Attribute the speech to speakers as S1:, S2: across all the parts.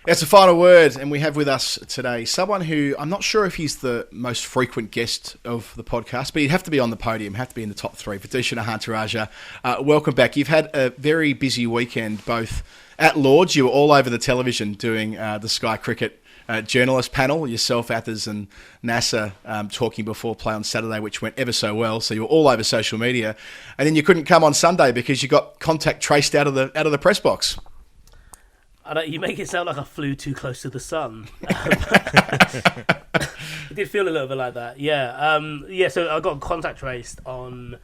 S1: That's the final word, and we have with us today someone who I'm not sure if he's the most frequent guest of the podcast, but he'd have to be on the podium, have to be in the top three. Vithushan Ehantharajah, welcome back. You've had a very busy weekend, both at Lords. You were all over the television doing the Sky Cricket journalist panel, yourself, Athers and Nasser talking before play on Saturday, which went ever so well. So you were all over social media, and then you couldn't come on Sunday because you got contact traced out of the press box.
S2: I know, you make it sound like I flew too close to the sun. It did feel a little bit like that, yeah. So I got contact traced on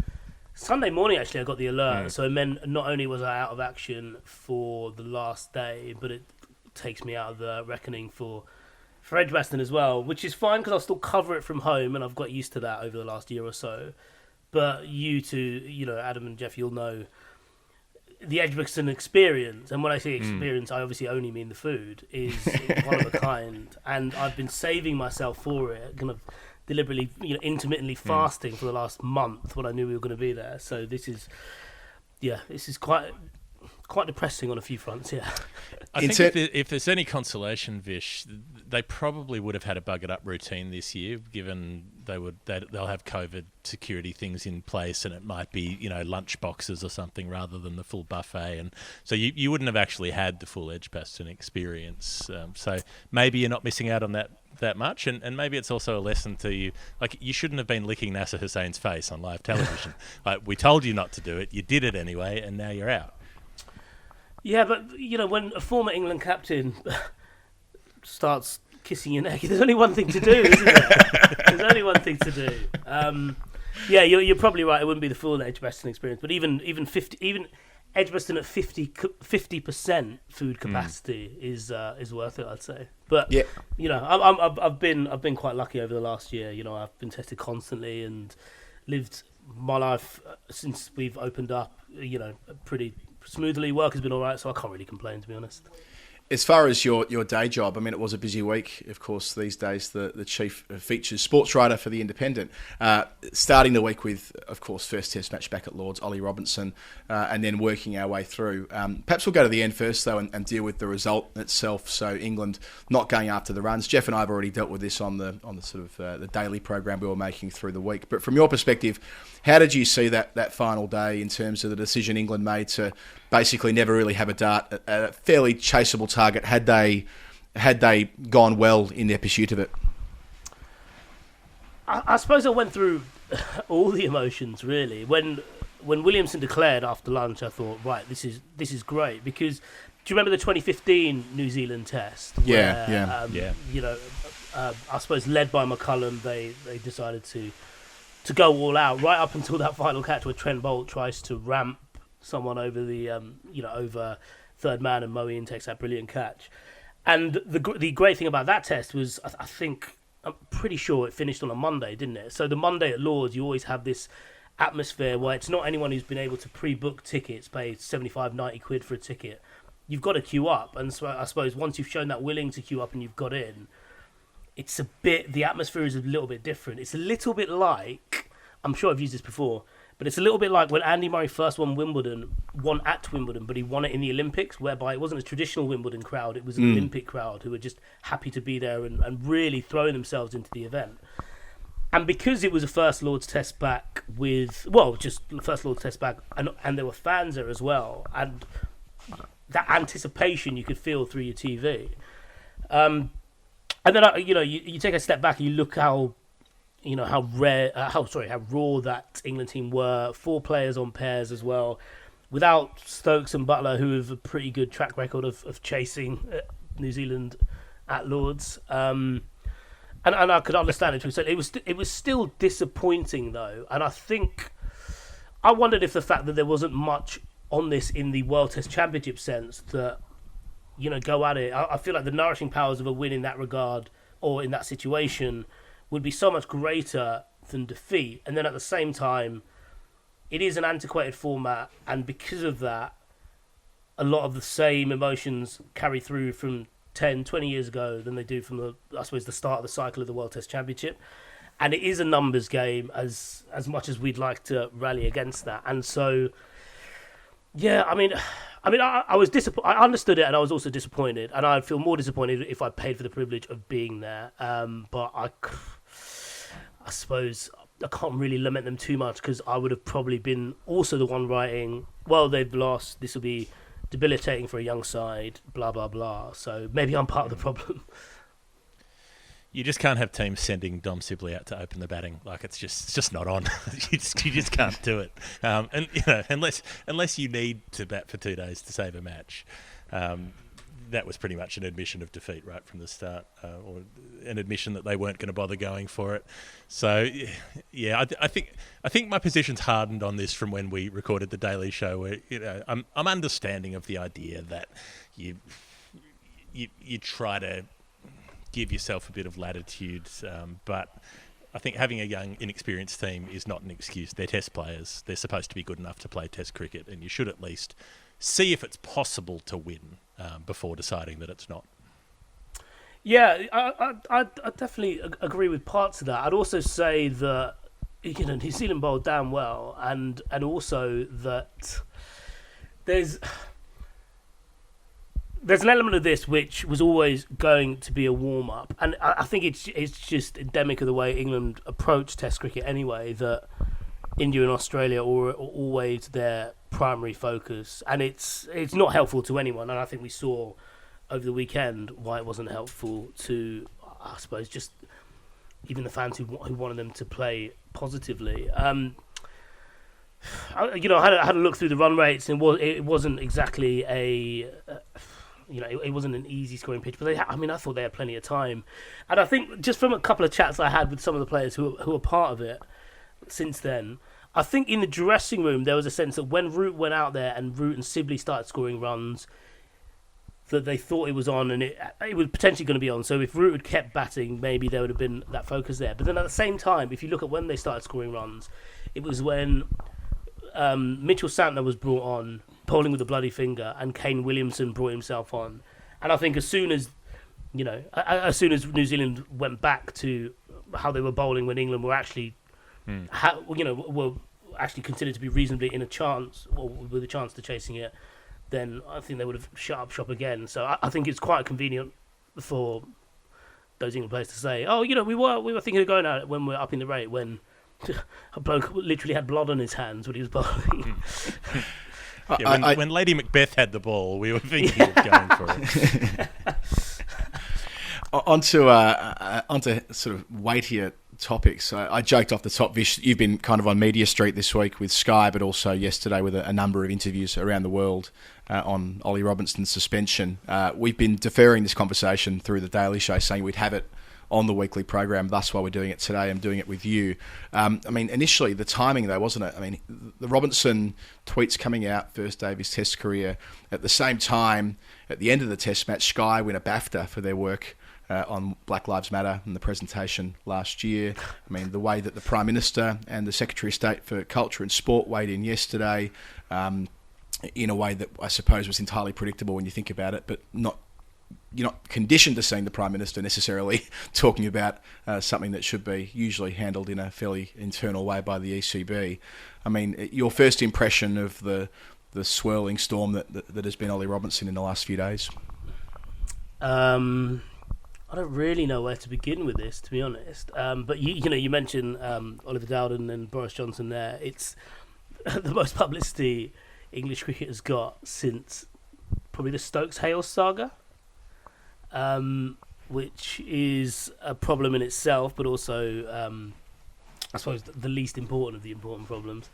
S2: Sunday morning. Actually, I got the alert, so it meant not only was I out of action for the last day, but it takes me out of the reckoning for Edgbaston as well, which is fine because I'll still cover it from home, and I've got used to that over the last year or so. But you two, Adam and Geoff, you'll know the Edgbaston experience, and when I say experience, I obviously only mean the food, is one of a kind, and I've been saving myself for it, kind of deliberately, intermittently fasting for the last month when I knew we were going to be there. So this is quite depressing on a few fronts. Yeah,
S3: I think if there's any consolation, Vish, they probably would have had a bug it up routine this year, given they'll have COVID security things in place, and it might be lunch boxes or something rather than the full buffet, and so you wouldn't have actually had the full Edgbaston experience. So maybe you're not missing out on that much, and maybe it's also a lesson to you. Like, you shouldn't have been licking Nasser Hussain's face on live television. Like, we told you not to do it, you did it anyway, and now you're out.
S2: Yeah, but when a former England captain starts kissing your neck, there's only one thing to do, isn't there? There's only one thing to do. You're probably right. It wouldn't be the full Edgbaston experience, but even Edgbaston at 50% food capacity is worth it, I'd say. But
S1: yeah,
S2: I've been quite lucky over the last year. I've been tested constantly and lived my life since we've opened up. Pretty smoothly. Work has been all right, so I can't really complain, to be honest.
S1: As far as your day job, I mean, it was a busy week. Of course, these days, the chief features sports writer for The Independent. Starting the week with, of course, first test match back at Lords, Ollie Robinson, and then working our way through. Perhaps we'll go to the end first, though, and deal with the result itself. So England not going after the runs. Geoff and I have already dealt with this on the sort of the daily program we were making through the week. But from your perspective, how did you see that final day in terms of the decision England made to basically never really have a dart at a fairly chaseable target had they gone well in their pursuit of it?
S2: I suppose I went through all the emotions, really. When Williamson declared after lunch, I thought, right, this is great, because do you remember the 2015 New Zealand test?
S1: Yeah.
S2: I suppose led by McCullum, they decided to go all out right up until that final catch where Trent Boult tries to ramp someone over the over third man, and Moeen takes that brilliant catch. And the great thing about that test was, I'm pretty sure it finished on a Monday, didn't it? So the Monday at Lords, you always have this atmosphere where it's not anyone who's been able to pre-book tickets, pay 75, 90 quid for a ticket. You've got to queue up. And so I suppose once you've shown that willing to queue up and you've got in, the atmosphere is a little bit different. It's a little bit like, I'm sure I've used this before, but it's a little bit like when Andy Murray first won at Wimbledon, but he won it in the Olympics, whereby it wasn't a traditional Wimbledon crowd, it was an Olympic crowd who were just happy to be there and really throwing themselves into the event. And because it was a first Lord's test back and there were fans there as well, and that anticipation you could feel through your TV. And then, you take a step back and you look how raw that England team were. 4 players on pairs as well, without Stokes and Butler, who have a pretty good track record of chasing New Zealand at Lords. And I could understand it. It was still disappointing, though. And I wondered if the fact that there wasn't much on this in the World Test Championship sense that, go at it. I feel like the nourishing powers of a win in that regard, or in that situation, would be so much greater than defeat. And then at the same time, it is an antiquated format, and because of that, a lot of the same emotions carry through from 10, 20 years ago than they do from the start of the cycle of the World Test Championship. And it is a numbers game as much as we'd like to rally against that. And so, yeah, I mean, I mean, I was disappointed. I understood it, and I was also disappointed, and I'd feel more disappointed if I paid for the privilege of being there. But I suppose I can't really lament them too much, because I would have probably been also the one writing, well, they've lost, this will be debilitating for a young side, blah, blah, blah. So maybe I'm part of the problem.
S3: You just can't have teams sending Dom Sibley out to open the batting. Like, it's just not on. you just can't do it. And unless you need to bat for 2 days to save a match. That was pretty much an admission of defeat right from the start, or an admission that they weren't going to bother going for it. So, yeah, I think my position's hardened on this from when we recorded the Daily Show, where I'm understanding of the idea that you try to give yourself a bit of latitude, but I think having a young, inexperienced team is not an excuse. They're test players. They're supposed to be good enough to play test cricket, and you should at least see if it's possible to win before deciding that it's not.
S2: Yeah, I definitely agree with parts of that. I'd also say that New Zealand bowled damn well, and also that there's an element of this which was always going to be a warm up, and I think it's just endemic of the way England approach Test cricket anyway, that India and Australia are always their primary focus, and it's not helpful to anyone. And I think we saw over the weekend why it wasn't helpful to, I suppose, just even the fans who wanted them to play positively. I had a look through the run rates, and it wasn't exactly it wasn't an easy scoring pitch, but I thought they had plenty of time. And I think just from a couple of chats I had with some of the players who were part of it since then, I think in the dressing room there was a sense that when Root went out there and Root and Sibley started scoring runs, that they thought it was on, and it was potentially going to be on. So if Root had kept batting, maybe there would have been that focus there. But then at the same time, if you look at when they started scoring runs, it was when Mitchell Santner was brought on, bowling with a bloody finger, and Kane Williamson brought himself on. And I think as soon as New Zealand went back to how they were bowling when England were actually, were actually considered to be reasonably in a chance, or with a chance to chasing it, then I think they would have shut up shop again. So I think it's quite convenient for those England players to say, we were thinking of going at it when we're up in the rate, when a bloke literally had blood on his hands when he was bowling.
S3: When Lady Macbeth had the ball, we were thinking of going for it.
S1: onto sort of weightier topics. I joked off the top, Vish, you've been kind of on Media Street this week with Sky, but also yesterday with a number of interviews around the world on Ollie Robinson's suspension. We've been deferring this conversation through the Daily Show, saying we'd have it on the weekly program. Thus, while we're doing it today, I'm doing it with you. Initially, the timing, though, wasn't it? The Robinson tweets coming out first day of his Test career. At the same time, at the end of the Test match, Sky win a BAFTA for their work on Black Lives Matter and the presentation last year. The way that the Prime Minister and the Secretary of State for Culture and Sport weighed in yesterday, in a way that I suppose was entirely predictable when you think about it, but you're not conditioned to seeing the Prime Minister necessarily talking about something that should be usually handled in a fairly internal way by the ECB. Your first impression of the swirling storm that has been Ollie Robinson in the last few days?
S2: I don't really know where to begin with this, to be honest. But you mentioned Oliver Dowden and Boris Johnson there. It's the most publicity English cricket has got since probably the Stokes-Hales saga. Which is a problem in itself, but also, I suppose, the least important of the important problems.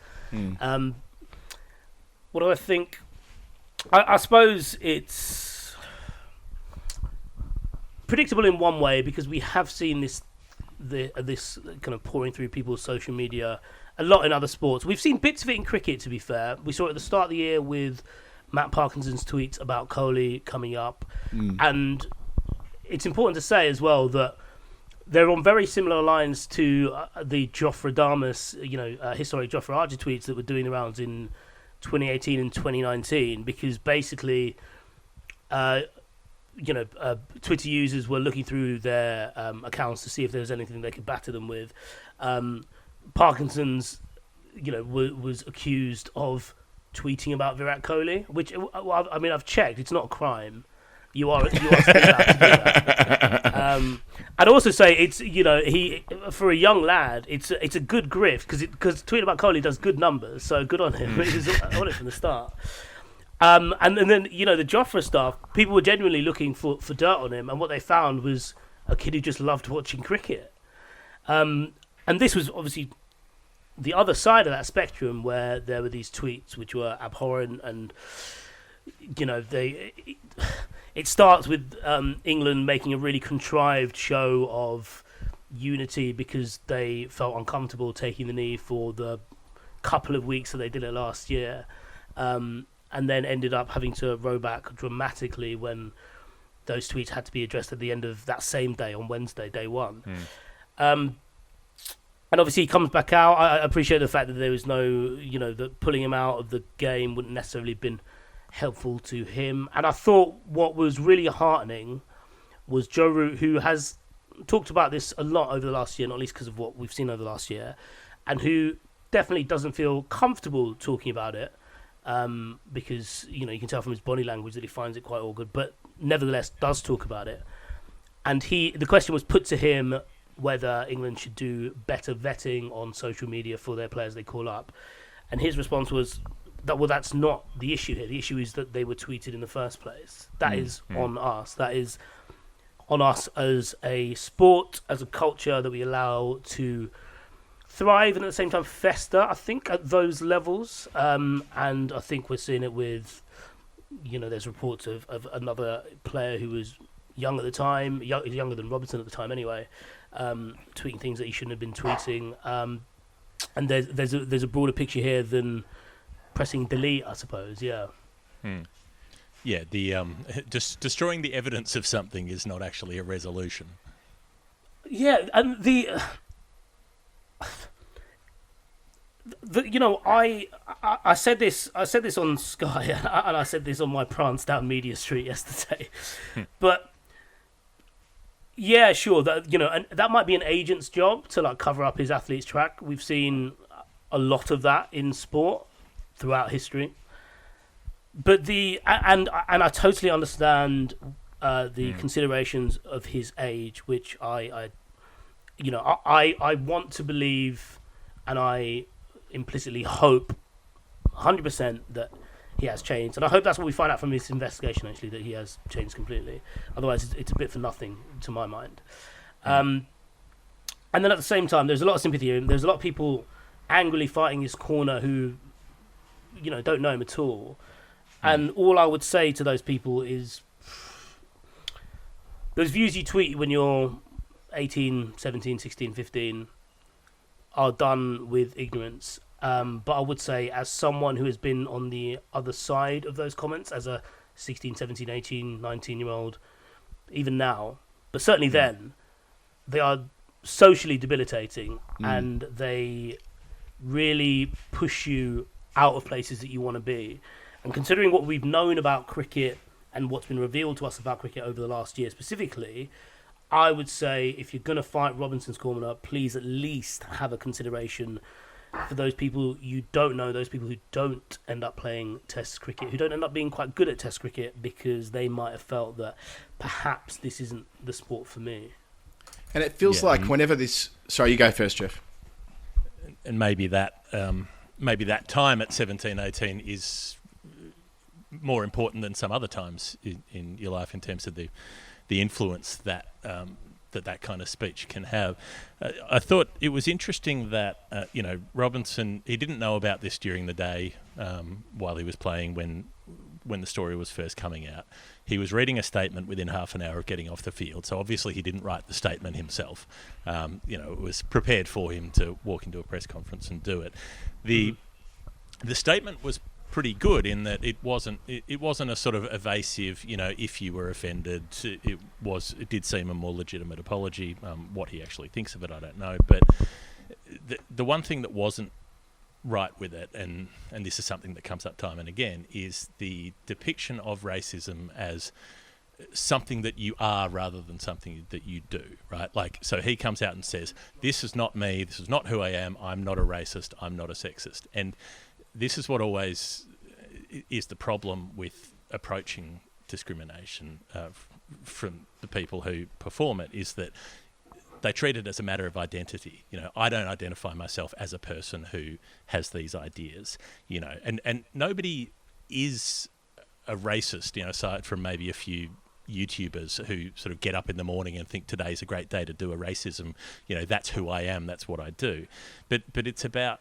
S2: What do I think? I suppose it's predictable in one way, because we have seen this kind of pouring through people's social media a lot in other sports. We've seen bits of it in cricket, to be fair. We saw it at the start of the year with Matt Parkinson's tweets about Kohli coming up, and it's important to say as well that they're on very similar lines to the Geoff Radamus, historic Geoff Archer tweets that were doing the rounds in 2018 and 2019, because basically, Twitter users were looking through their accounts to see if there was anything they could batter them with. Parkinson's, was accused of tweeting about Virat Kohli, which, well, I mean, I've checked, it's not a crime. You are still allowed to do that. I'd also say it's, you know, he, for a young lad, it's a good grift because tweeting about Kohli does good numbers, so good on him. He was on it from the start. And then, you know, the Jofra stuff, people were genuinely looking for dirt on him, and what they found was a kid who just loved watching cricket. And this was obviously the other side of that spectrum, where there were these tweets which were abhorrent, and, you know, it starts with England making a really contrived show of unity because they felt uncomfortable taking the knee for the couple of weeks that they did it last year, and then ended up having to row back dramatically when those tweets had to be addressed at the end of that same day, on Wednesday, day one. And obviously he comes back out. I appreciate the fact that there was no, you know, that pulling him out of the game wouldn't necessarily have been helpful to him. And I thought what was really heartening was Joe Root, who has talked about this a lot over the last year, not least because of what we've seen over the last year, and who definitely doesn't feel comfortable talking about it, because, you know, you can tell from his body language that he finds it quite awkward, but nevertheless does talk about it. And the question was put to him whether England should do better vetting on social media for their players they call up. And his response was that, well, that's not the issue here. The issue is that they were tweeted in the first place. That is on us. That is on us as a sport, as a culture that we allow to thrive and at the same time fester, I think, at those levels. And I think we're seeing it with, you know, there's reports of another player who was young at the time, younger than Robinson at the time anyway, tweeting things that he shouldn't have been tweeting. And there's a broader picture here than pressing delete, I suppose. Yeah.
S3: Yeah. The just destroying the evidence of something is not actually a resolution.
S2: Yeah, and the you know, I said this on Sky, and I said this on my prance down Media Street yesterday, but. Yeah, sure. That, you know, and that might be an agent's job to like cover up his athlete's track. We've seen a lot of that in sport throughout history. But and I totally understand the considerations of his age, which I want to believe, and I implicitly hope 100% that he has changed, and I hope that's what we find out from this investigation, actually, that he has changed completely. Otherwise, it's a bit for nothing, to my mind. And then at the same time, there's a lot of sympathy here. There's a lot of people angrily fighting his corner who, you know, don't know him at all. And all I would say to those people is, those views you tweet when you're 18, 17, 16, 15 are done with ignorance. But I would say, as someone who has been on the other side of those comments, as a 16, 17, 18, 19-year-old, even now, but certainly then, they are socially debilitating, and they really push you out of places that you want to be. And considering what we've known about cricket and what's been revealed to us about cricket over the last year specifically, I would say, if you're going to fight Robinson's corner, please at least have a consideration for those people you don't know, those people who don't end up playing Test cricket, who don't end up being quite good at Test cricket because they might have felt that perhaps this isn't the sport for me.
S1: And it feels like whenever this... Sorry, you go first, Geoff.
S3: And maybe that time at 17, 18 is more important than some other times in your life in terms of the influence that that kind of speech can have. I thought it was interesting that, Robinson, he didn't know about this during the day while he was playing when the story was first coming out. He was reading a statement within half an hour of getting off the field, so obviously he didn't write the statement himself. It was prepared for him to walk into a press conference and do it. The statement was pretty good in that it wasn't a sort of evasive, if you were offended. It did seem a more legitimate apology. What he actually thinks of it, I don't know. But the one thing that wasn't right with it, and this is something that comes up time and again, is the depiction of racism as something that you are rather than something that you do, right? Like, so he comes out and says, this is not me, this is not who I am, I'm not a racist, I'm not a sexist. And this is what always is the problem with approaching discrimination from the people who perform it, is that they treat it as a matter of identity. I don't identify myself as a person who has these ideas, and nobody is a racist, aside from maybe a few YouTubers who sort of get up in the morning and think today's a great day to do a racism. That's who I am. That's what I do. But it's about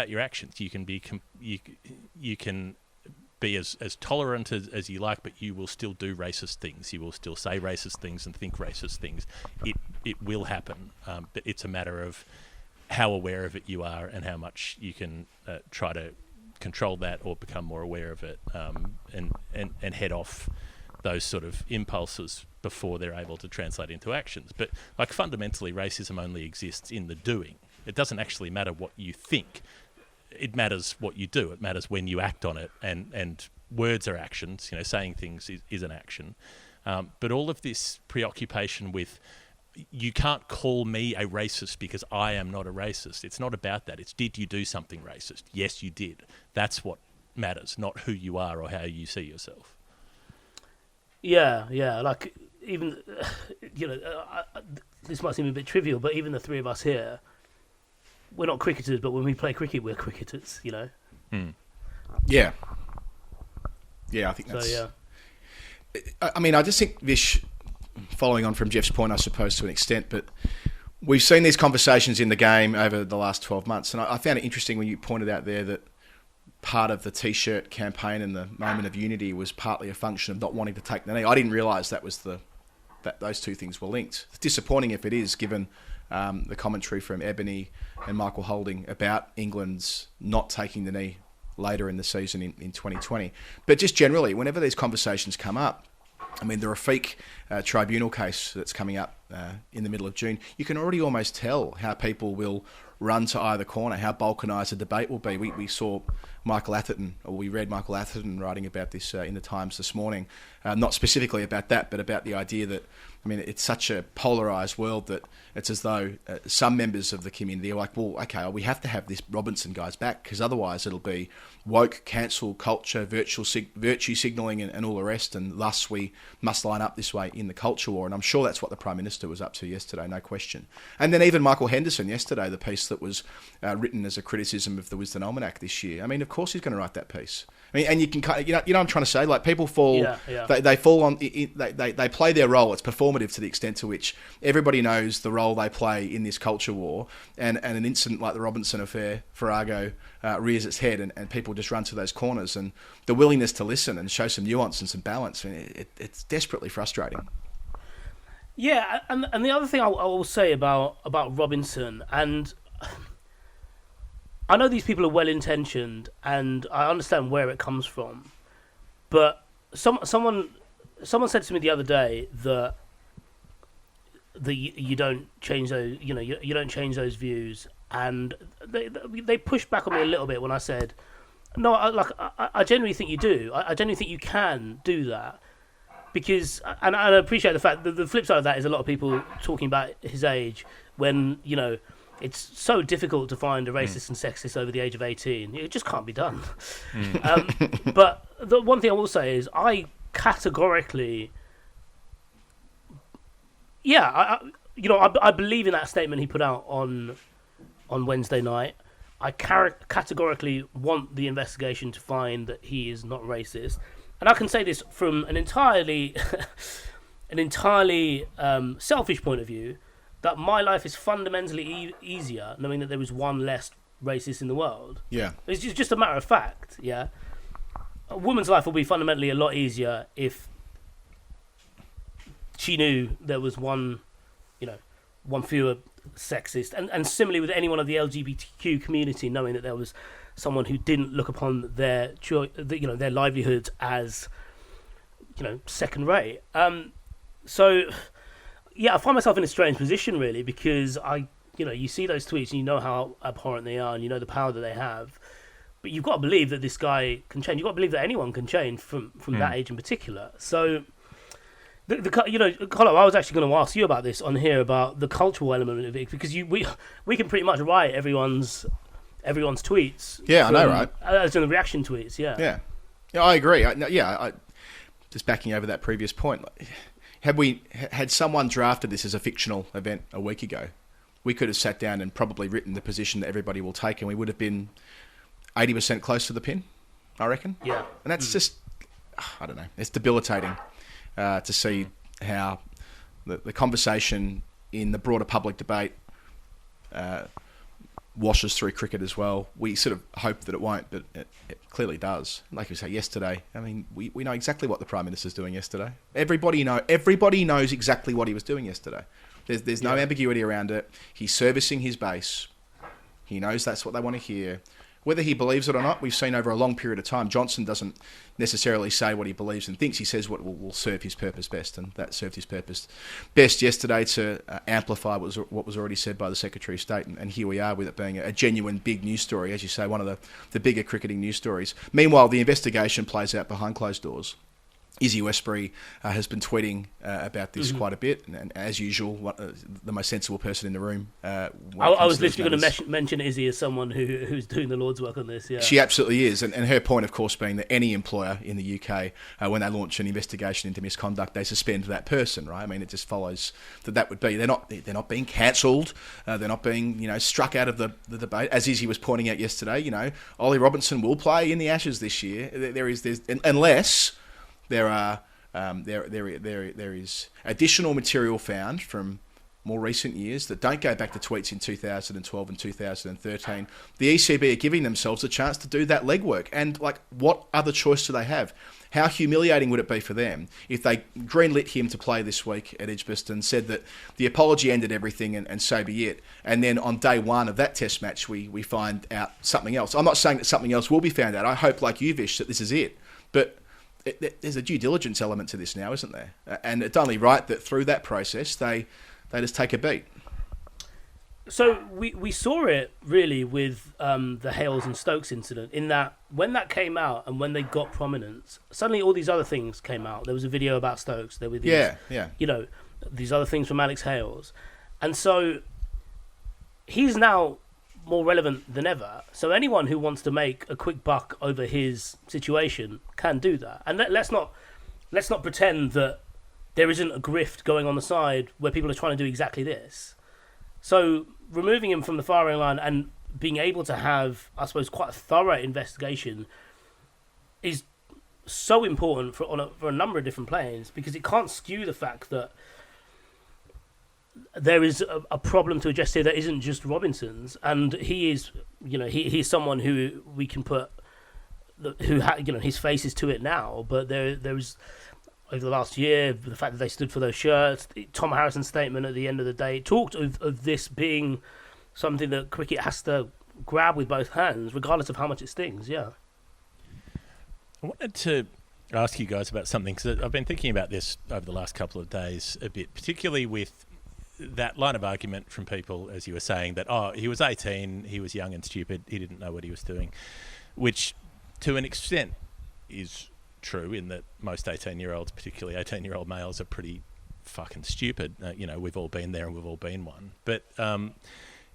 S3: your actions. You can be you can be as tolerant as you like, but you will still do racist things. You will still say racist things and think racist things. It will happen. But it's a matter of how aware of it you are and how much you can try to control that or become more aware of it, and head off those sort of impulses before they're able to translate into actions. But fundamentally, racism only exists in the doing. It doesn't actually matter what you think. It matters what you do. It matters when you act on it, and words are actions. Saying things is an action. But all of this preoccupation with, you can't call me a racist because I am not a racist. It's not about that. It's, did you do something racist? Yes, you did. That's what matters, not who you are or how you see yourself.
S2: Yeah. Even, this might seem a bit trivial, but even the three of us here, we're not cricketers, but when we play cricket, we're cricketers,
S1: Yeah, I think that's... So, yeah. I just think, Vish, following on from Geoff's point, I suppose, to an extent, but we've seen these conversations in the game over the last 12 months, and I found it interesting when you pointed out there that part of the T-shirt campaign and the moment of unity was partly a function of not wanting to take the knee. I didn't realise that those two things were linked. It's disappointing if it is, given the commentary from Ebony and Michael Holding about England's not taking the knee later in the season in 2020. But just generally, whenever these conversations come up, the Rafiq tribunal case that's coming up in the middle of June, you can already almost tell how people will run to either corner, how balkanised the debate will be. We saw Michael Atherton, or we read Michael Atherton writing about this in the Times this morning, not specifically about that, but about the idea that, it's such a polarised world that it's as though some members of the community are like, well, okay, we have to have this Robinson guy's back, because otherwise it'll be woke, cancel culture, virtue signalling and all the rest, and thus we must line up this way in the culture war. And I'm sure that's what the Prime Minister was up to yesterday, no question. And then even Michael Henderson yesterday, the piece that was written as a criticism of the Wisden Almanac this year, of course he's going to write that piece. And you can, you know what I'm trying to say? People fall, they fall on, they play their role. It's performative to the extent to which everybody knows the role they play in this culture war, and an incident like the Robinson affair, Farrago, rears its head, and people just run to those corners, and the willingness to listen and show some nuance and some balance, it's desperately frustrating.
S2: Yeah, and the other thing I will say about Robinson, and I know these people are well-intentioned, and I understand where it comes from, but someone said to me the other day that you don't change those, you don't change those views, and they pushed back on me a little bit when I said, no, I genuinely think you do. I genuinely think you can do that, because, and I appreciate the fact that the flip side of that is a lot of people talking about his age when, it's so difficult to find a racist and sexist over the age of 18. It just can't be done. But the one thing I will say is I categorically, I believe in that statement he put out on Wednesday night. I categorically want the investigation to find that he is not racist. And I can say this from an entirely selfish point of view, that my life is fundamentally easier knowing that there is one less racist in the world. Yeah. It's just a matter of fact, yeah. A woman's life will be fundamentally a lot easier if she knew there was one fewer sexist. And similarly with anyone of the LGBTQ community, knowing that there was someone who didn't look upon their livelihoods as, second rate. So... yeah, I find myself in a strange position, really, because you see those tweets and you know how abhorrent they are and you know the power that they have, but you've got to believe that this guy can change. You've got to believe that anyone can change from that age in particular. So, Colo, I was actually going to ask you about this on here, about the cultural element of it, because we can pretty much write everyone's everyone's tweets.
S1: Yeah, I know, right?
S2: As in the reaction tweets, yeah.
S1: Yeah, I agree. Just backing over that previous point, had someone drafted this as a fictional event a week ago, we could have sat down and probably written the position that everybody will take, and we would have been 80% close to the pin, I reckon.
S2: Yeah.
S1: And that's just, I don't know, it's debilitating to see how the conversation in the broader public debate washes through cricket as well. We sort of hope that it won't, but it clearly does. Like you say, yesterday, I mean, we know exactly what the Prime Minister's doing yesterday. Everybody knows exactly what he was doing yesterday. There's no ambiguity around it. He's servicing his base. He knows that's what they want to hear. Whether he believes it or not, we've seen over a long period of time, Johnson doesn't necessarily say what he believes and thinks. He says what will serve his purpose best, and that served his purpose best yesterday to amplify what was already said by the Secretary of State, and here we are with it being a genuine big news story, as you say, one of the bigger cricketing news stories. Meanwhile, the investigation plays out behind closed doors. Izzy Westbury has been tweeting about this quite a bit, and as usual, the most sensible person in the room. I
S2: was literally going to mention Izzy as someone who's doing the Lord's work on this. Yeah,
S1: she absolutely is, and her point, of course, being that any employer in the UK, when they launch an investigation into misconduct, they suspend that person. Right? I mean, it just follows that would be they're not being cancelled, they're not being struck out of the debate. As Izzy was pointing out yesterday, Ollie Robinson will play in the Ashes this year. Unless there is additional material found from more recent years that don't go back to tweets in 2012 and 2013. The ECB are giving themselves a chance to do that legwork. And what other choice do they have? How humiliating would it be for them if they greenlit him to play this week at Edgbaston, said that the apology ended everything and so be it, and then on day one of that test match we find out something else. I'm not saying that something else will be found out. I hope, like you, Vish, that this is it. But there's a due diligence element to this now, isn't there? And it's only right that through that process they just take a beat.
S2: So we saw it really with the Hales and Stokes incident, in that when that came out and when they got prominence, suddenly all these other things came out. There was a video about Stokes. There were these, these other things from Alex Hales, and so he's now more relevant than ever. So anyone who wants to make a quick buck over his situation can do that. And let's not pretend that there isn't a grift going on the side where people are trying to do exactly this. So removing him from the firing line and being able to have, I suppose, quite a thorough investigation is so important for a number of different planes, because it can't skew the fact that there is a problem to address here that isn't just Robinson's, and he is, he's someone who we can put, his face is to it now. But there is, over the last year, the fact that they stood for those shirts, Tom Harrison's statement at the end of the day talked of this being something that cricket has to grab with both hands, regardless of how much it stings. Yeah.
S3: I wanted to ask you guys about something, because I've been thinking about this over the last couple of days a bit, particularly with that line of argument from people, as you were saying, that, he was 18, he was young and stupid, he didn't know what he was doing, which to an extent is true, in that most 18-year-olds, particularly 18-year-old males, are pretty fucking stupid. We've all been there and we've all been one. But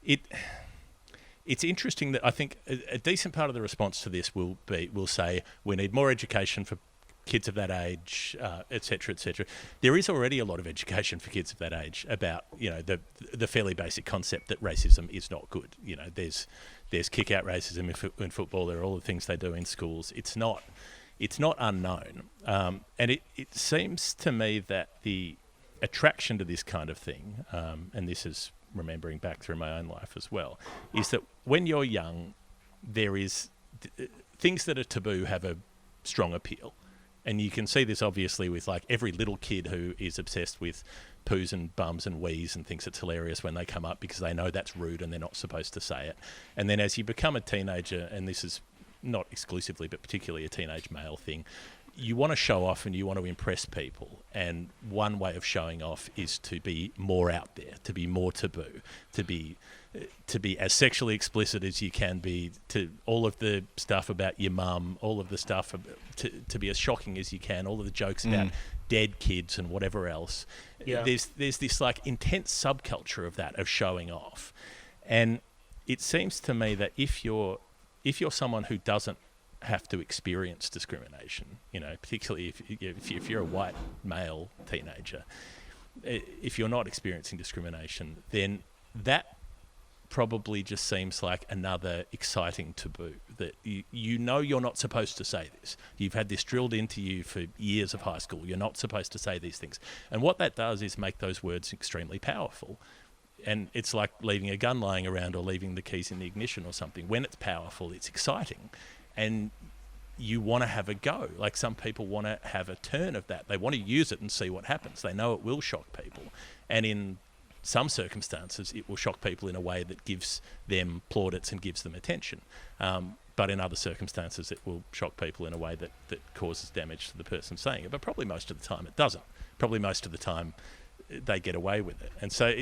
S3: it's interesting that I think a decent part of the response to this will say we need more education for kids of that age, etc., etc. There is already a lot of education for kids of that age about the fairly basic concept that racism is not good. There's kick-out racism in football. There are all the things they do in schools. It's not unknown, and it seems to me that the attraction to this kind of thing, and this is remembering back through my own life as well, is that when you're young, there is things that are taboo have a strong appeal. And you can see this obviously with every little kid who is obsessed with poos and bums and wheeze and thinks it's hilarious when they come up, because they know that's rude and they're not supposed to say it. And then as you become a teenager, and this is not exclusively but particularly a teenage male thing, you want to show off and you want to impress people. And one way of showing off is to be more out there, to be more taboo, to be as sexually explicit as you can be, to all of the stuff about your mum, all of the stuff to be as shocking as you can, all of the jokes about dead kids and whatever else. Yeah. There's this intense subculture of that, of showing off. And it seems to me that if you're someone who doesn't have to experience discrimination, particularly if you're a white male teenager, if you're not experiencing discrimination, then that probably just seems like another exciting taboo, that you're not supposed to say this. You've had this drilled into you for years of high school. You're not supposed to say these things. And what that does is make those words extremely powerful. And it's like leaving a gun lying around or leaving the keys in the ignition or something. When it's powerful, it's exciting. And you want to have a go. Like, some people want to have a turn of that. They want to use it and see what happens. They know it will shock people. And in some circumstances, it will shock people in a way that gives them plaudits and gives them attention. But in other circumstances, it will shock people in a way that causes damage to the person saying it. But probably most of the time it doesn't. Probably most of the time they get away with it. And so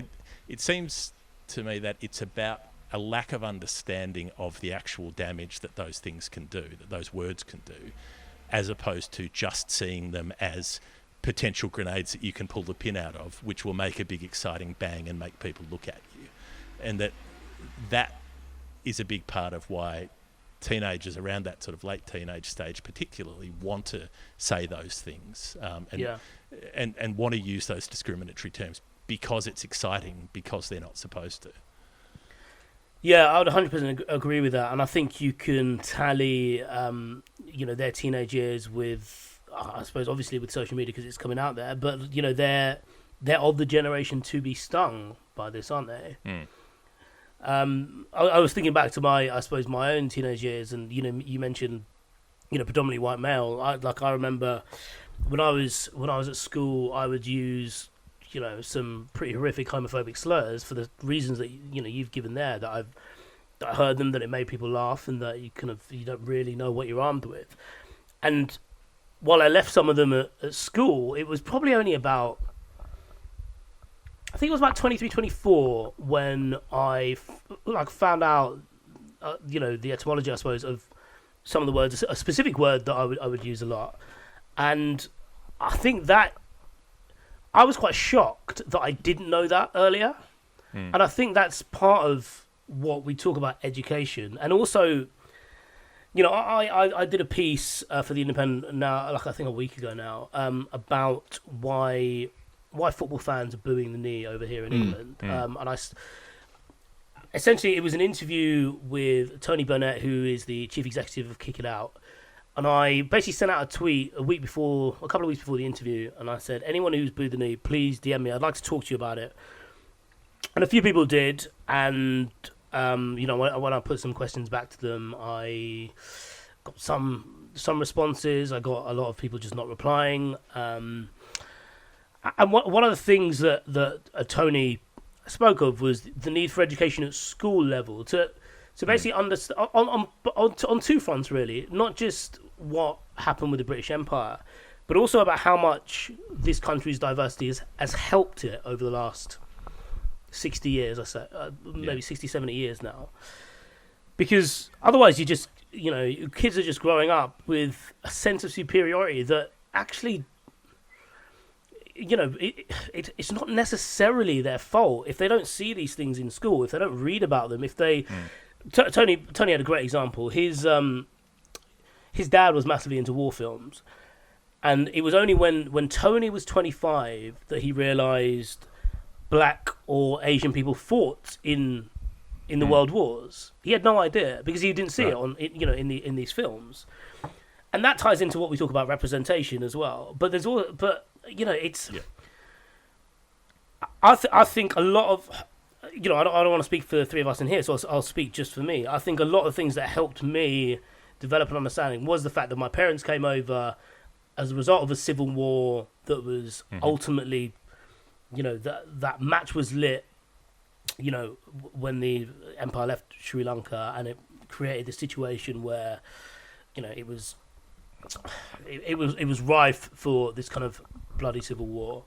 S3: it seems to me that it's about a lack of understanding of the actual damage that those things can do, that those words can do, as opposed to just seeing them as potential grenades that you can pull the pin out of, which will make a big exciting bang and make people look at you. And that is a big part of why teenagers around that sort of late teenage stage particularly want to say those things, and want to use those discriminatory terms because it's exciting, because they're not supposed to.
S2: Yeah, I would 100% agree with that. And I think you can tally, their teenage years with, I suppose, obviously with social media because it's coming out there, but, they're of the generation to be stung by this, aren't they? I was thinking back to my own teenage years, and, you mentioned, predominantly white male. I remember when I was at school, I would use, some pretty horrific homophobic slurs for the reasons that, you've given there, that I heard them, that it made people laugh, and that you don't really know what you're armed with. And while I left some of them at school, it was probably only about, I think it was about 23, 24 when I found out, the etymology, I suppose, of some of the words, a specific word that I would use a lot. And I think that I was quite shocked that I didn't know that earlier. And I think that's part of what we talk about education. And also, I did a piece for the Independent now, I think a week ago now, about why football fans are booing the knee over here in England. And essentially it was an interview with Tony Burnett, who is the chief executive of Kick It Out. And I basically sent out a tweet a couple of weeks before the interview, and I said, anyone who's booed the knee, please DM me. I'd like to talk to you about it. And a few people did, and when I put some questions back to them, I got some responses. I got a lot of people just not replying. And one of the things that Tony spoke of was the need for education at school level to basically understand on two fronts, really, not just what happened with the British Empire, but also about how much this country's diversity has helped it over the last 60 years, I say, maybe 60, 70 years now. Because otherwise, kids are just growing up with a sense of superiority that actually, it's not necessarily their fault if they don't see these things in school, if they don't read about them, if they... Tony had a great example. His dad was massively into war films, and it was only when Tony was 25 that he realised black or Asian people fought in the world wars. He had no idea because he didn't see it in these films, and that ties into what we talk about representation as well. But it's. Yeah. I think a lot of. I don't want to speak for the three of us in here, so I'll speak just for me. I think a lot of things that helped me develop an understanding was the fact that my parents came over as a result of a civil war that was ultimately, that match was lit, when the empire left Sri Lanka, and it created this situation where, it was rife for this kind of bloody civil war.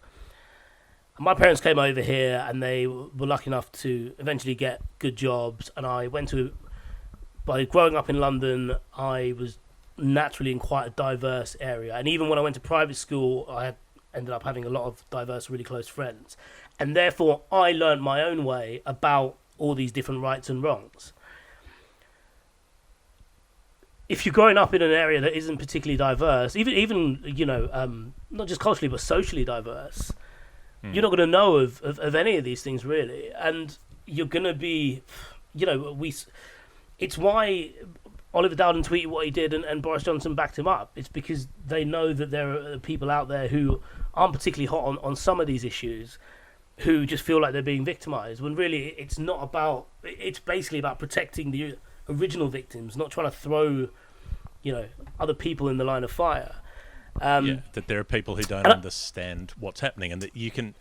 S2: My parents came over here, and they were lucky enough to eventually get good jobs. And by growing up in London, I was naturally in quite a diverse area. And even when I went to private school, I ended up having a lot of diverse, really close friends. And therefore, I learned my own way about all these different rights and wrongs. If you're growing up in an area that isn't particularly diverse, even not just culturally but socially diverse, you're not going to know of any of these things really, and you're going to be, it's why Oliver Dowden tweeted what he did and Boris Johnson backed him up. It's because they know that there are people out there who aren't particularly hot on some of these issues, who just feel like they're being victimised, when really it's not about, it's basically about protecting the original victims, not trying to throw, other people in the line of fire.
S3: That there are people who don't understand what's happening, and that you can,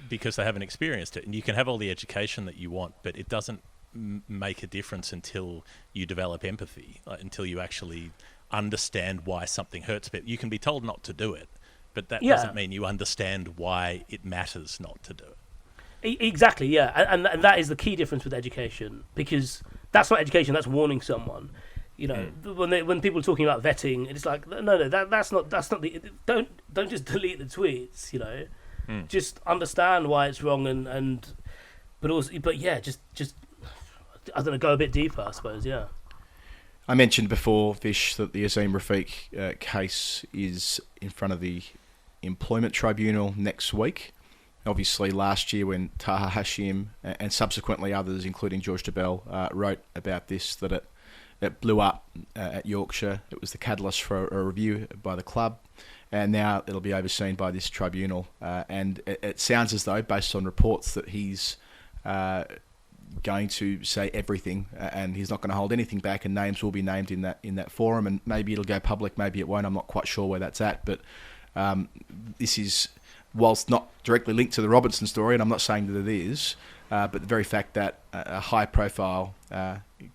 S3: because they haven't experienced it, and you can have all the education that you want, but it doesn't make a difference until you develop empathy, until you actually understand why something hurts. But you can be told not to do it, but that doesn't mean you understand why it matters not to do it.
S2: Exactly, yeah, and that is the key difference with education, because that's not education, that's warning someone. When people are talking about vetting, it's like that's not the, don't just delete the tweets. Just understand why it's wrong, just I don't know, go a bit deeper, I suppose. Yeah.
S1: I mentioned before, Vish, that the Azim Rafiq case is in front of the Employment Tribunal next week. Obviously, last year when Taha Hashim and subsequently others, including George Debelle, wrote about this, that it blew up at Yorkshire. It was the catalyst for a review by the club, and now it'll be overseen by this tribunal. And it sounds as though, based on reports, that he's going to say everything, and he's not going to hold anything back, and names will be named in that forum, and maybe it'll go public, maybe it won't. I'm not quite sure where that's at, but this is, whilst not directly linked to the Robinson story, and I'm not saying that it is, but the very fact that a high-profile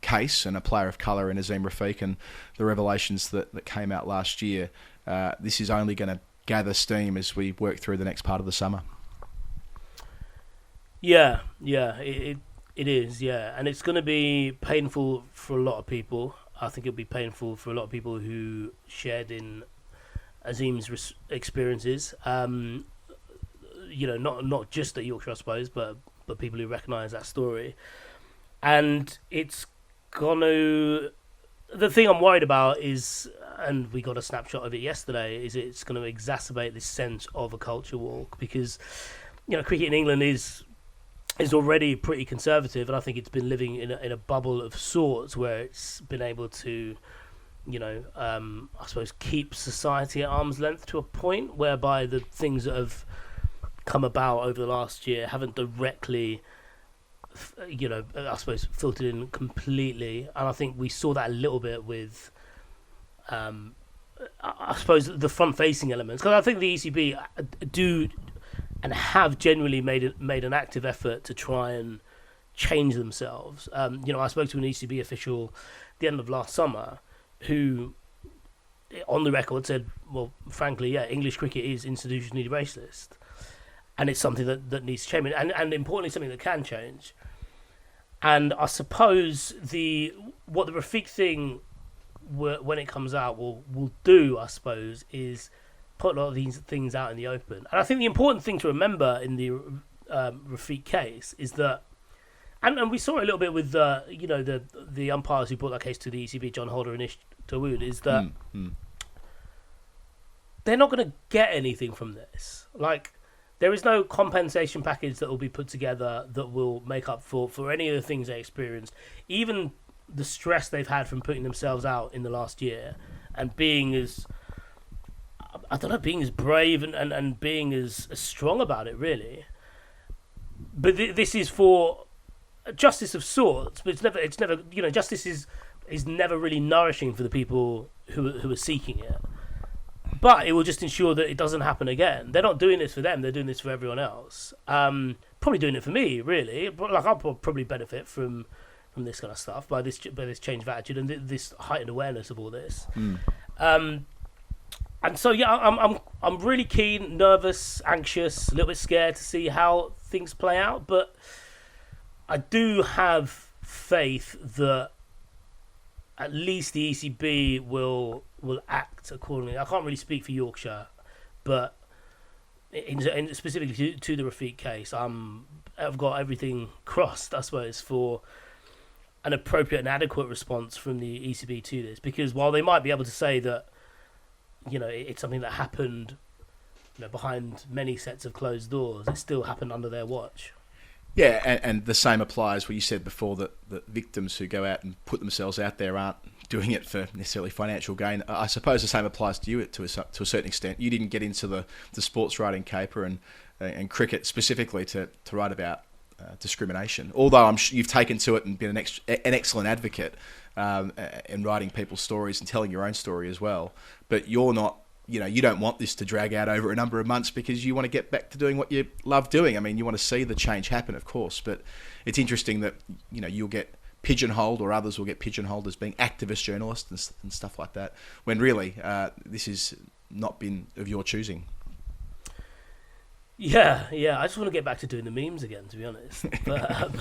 S1: case and a player of colour in Azim Rafiq and the revelations that came out last year, this is only going to gather steam as we work through the next part of the summer.
S2: Yeah, it is, yeah, and it's going to be painful for a lot of people. I think it'll be painful for a lot of people who shared in Azim's experiences. Not just at Yorkshire, I suppose, but people who recognise that story. And it's gonna. The thing I'm worried about is, and we got a snapshot of it yesterday, is it's going to exacerbate this sense of a culture war, because cricket in England is already pretty conservative, and I think it's been living in a bubble of sorts where it's been able to, I suppose, keep society at arm's length to a point whereby the things that have come about over the last year haven't directly, I suppose, filtered in completely. And I think we saw that a little bit with, I suppose, the front-facing elements, because I think the ECB do and have genuinely made an active effort to try and change themselves. I spoke to an ECB official at the end of last summer who, on the record, said, well, frankly, yeah, English cricket is institutionally racist, and it's something that needs to change, and importantly, something that can change. And I suppose what the Rafiq thing, when it comes out, will do, I suppose, is put a lot of these things out in the open. And I think the important thing to remember in the Rafiq case is that, and we saw it a little bit with the umpires who brought that case to the ECB, John Holder and Ish Dawood, is that they're not going to get anything from this. Like, there is no compensation package that will be put together that will make up for any of the things they experienced, even the stress they've had from putting themselves out in the last year and being as, being as brave and being as strong about it, really. But this is for justice of sorts, but it's never justice is never really nourishing for the people who are seeking it. But it will just ensure that it doesn't happen again. They're not doing this for them; they're doing this for everyone else. Probably doing it for me, really. Like, I'll probably benefit from this kind of stuff by this change of attitude and this heightened awareness of all this. And so, yeah, I'm really keen, nervous, anxious, a little bit scared to see how things play out. But I do have faith that at least the ECB will act accordingly. I can't really speak for Yorkshire, but in specifically to the Rafiq case, I'm have got everything crossed, I suppose, for an appropriate and adequate response from the ECB to this. Because while they might be able to say that, it's something that happened, behind many sets of closed doors, it still happened under their watch.
S1: Yeah, and the same applies what you said before, that victims who go out and put themselves out there aren't doing it for necessarily financial gain. I suppose the same applies to you to a certain extent. You didn't get into the sports writing caper and cricket specifically to write about discrimination, although you've taken to it and been an excellent advocate in writing people's stories and telling your own story as well. But you're not, you don't want this to drag out over a number of months because you want to get back to doing what you love doing. I mean, you want to see the change happen, of course, but it's interesting that, you'll get pigeonholed, or others will get pigeonholed as being activist journalists and stuff like that, when really this has not been of your choosing.
S2: Yeah, I just want to get back to doing the memes again, to be honest. But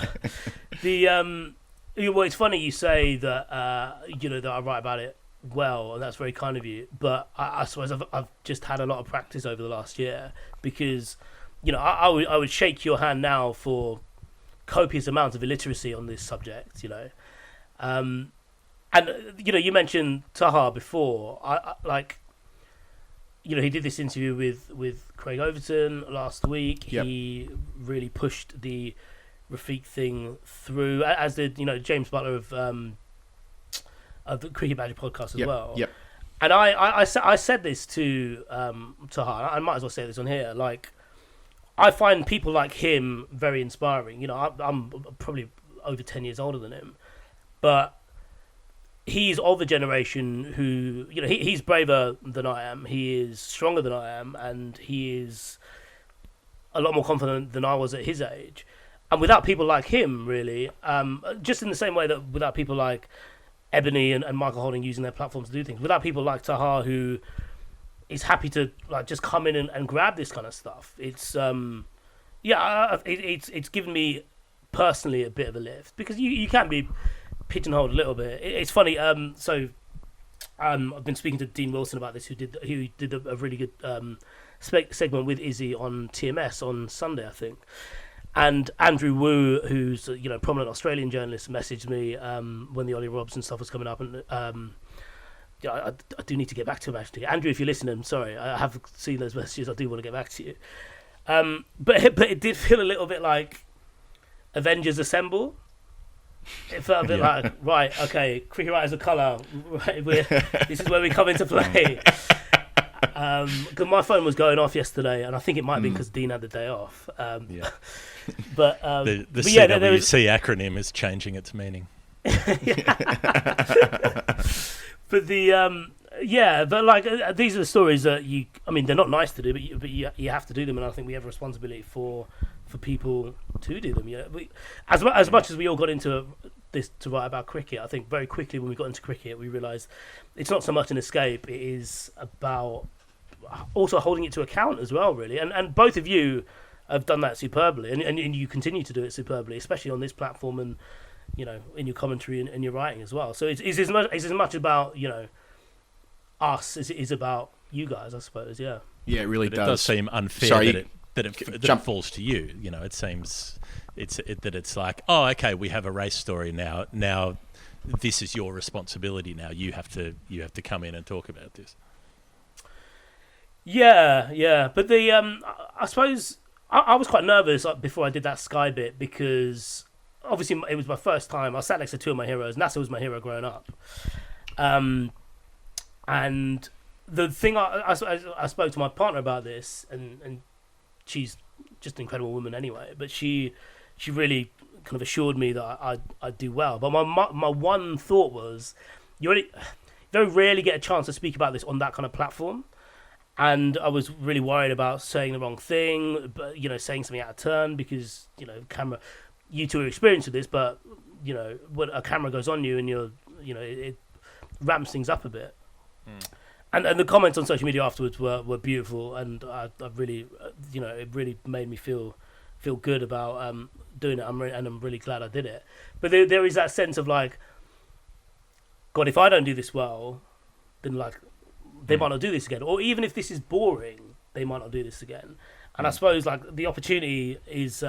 S2: it's funny you say that that I write about it well, and that's very kind of you. But I suppose I've just had a lot of practice over the last year, because I would shake your hand now for copious amounts of illiteracy on this subject. And you mentioned Taha before. He did this interview with Craig Overton last week.
S1: Yep.
S2: He really pushed the Rafiq thing through, as did James Butler of the Cricket Badger podcast as well.
S1: Yep.
S2: And I said this to Taha. I might as well say this on here. I find people like him very inspiring. I'm probably over 10 years older than him, but he's of a generation who, he's braver than I am. He is stronger than I am, and he is a lot more confident than I was at his age. And without people like him, really, just in the same way that without people like Ebony and Michael Holding using their platforms to do things, without people like Taha, who is happy to just come in and grab this kind of stuff, it's it's given me personally a bit of a lift, because you can be pigeonholed a little bit. It's funny. I've been speaking to Dean Wilson about this, who did a really good segment with Izzy on TMS on Sunday, I think. And Andrew Wu, who's a prominent Australian journalist, messaged me when the Ollie Robinson stuff was coming up, and I do need to get back to him, actually. Andrew, if you're listening, I'm sorry, I have seen those messages. I do want to get back to you. But it did feel a little bit like Avengers Assemble. It felt a bit like, right, okay, cricket writers of colour, right, this is where we come into play. Because my phone was going off yesterday, and I think it might have been because Dean had the day off. But
S3: the
S2: but
S3: CWC acronym is changing its meaning.
S2: But these are the stories that they're not nice to do, but you have to do them, and I think we have a responsibility for people to do them. As much as we all got into this to write about cricket, I think very quickly when we got into cricket, we realised it's not so much an escape; it is about also holding it to account as well, really. And both of you have done that superbly, and you continue to do it superbly, especially on this platform, and in your commentary and your writing as well. So it's as much about us as it is about you guys, I suppose. Yeah.
S1: Yeah, it really
S3: does.
S1: It
S3: does seem unfair that it falls to you. It seems it's like, oh, okay, we have a race story now. Now this is your responsibility. Now you have to come in and talk about this.
S2: Yeah. But I suppose I was quite nervous before I did that Sky bit, because obviously it was my first time. I sat next to two of my heroes. NASA was my hero growing up. And the thing I spoke to my partner about this, and she's just an incredible woman anyway, but she really kind of assured me that I'd do well. But my one thought was, you very rarely get a chance to speak about this on that kind of platform. And I was really worried about saying the wrong thing, but saying something out of turn, because camera. You two are experienced with this, but when a camera goes on you, and it ramps things up a bit. And the comments on social media afterwards were beautiful, and I really it really made me feel good about doing it. I'm really glad I did it. But there is that sense of like, God, if I don't do this well, then they might not do this again, or even if this is boring, they might not do this again. And I suppose the opportunity is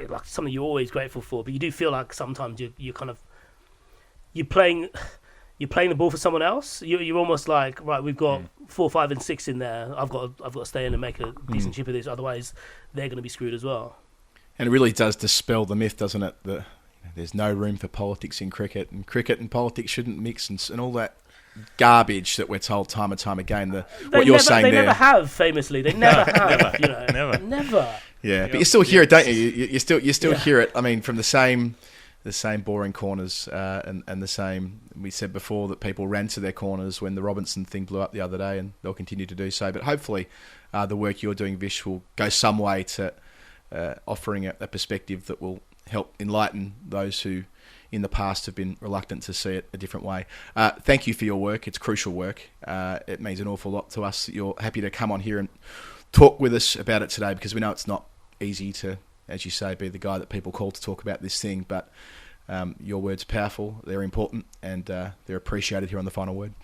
S2: like something you're always grateful for, but you do feel like sometimes you're playing the ball for someone else. You're almost like, right, we've got 4, 5, and 6 in there. I've got to stay in and make a decent chip of this. Otherwise, they're going to be screwed as well.
S1: And it really does dispel the myth, doesn't it, that there's no room for politics in cricket, and cricket and politics shouldn't mix, and all that garbage that we're told time and time again. What you're saying there,
S2: they never have. Famously, they never have.
S3: Never.
S1: Yeah, but you still hear it, don't you? You still hear it. I mean, from the same boring corners, and the same. We said before that people ran to their corners when the Robinson thing blew up the other day, and they'll continue to do so. But hopefully, the work you're doing, Vish, will go some way to offering a perspective that will help enlighten those who in the past have been reluctant to see it a different way. Thank you for your work. It's crucial work. It means an awful lot to us that you're happy to come on here and talk with us about it today, because we know it's not easy to, as you say, be the guy that people call to talk about this thing, but your words are powerful, they're important, and they're appreciated here on The Final Word.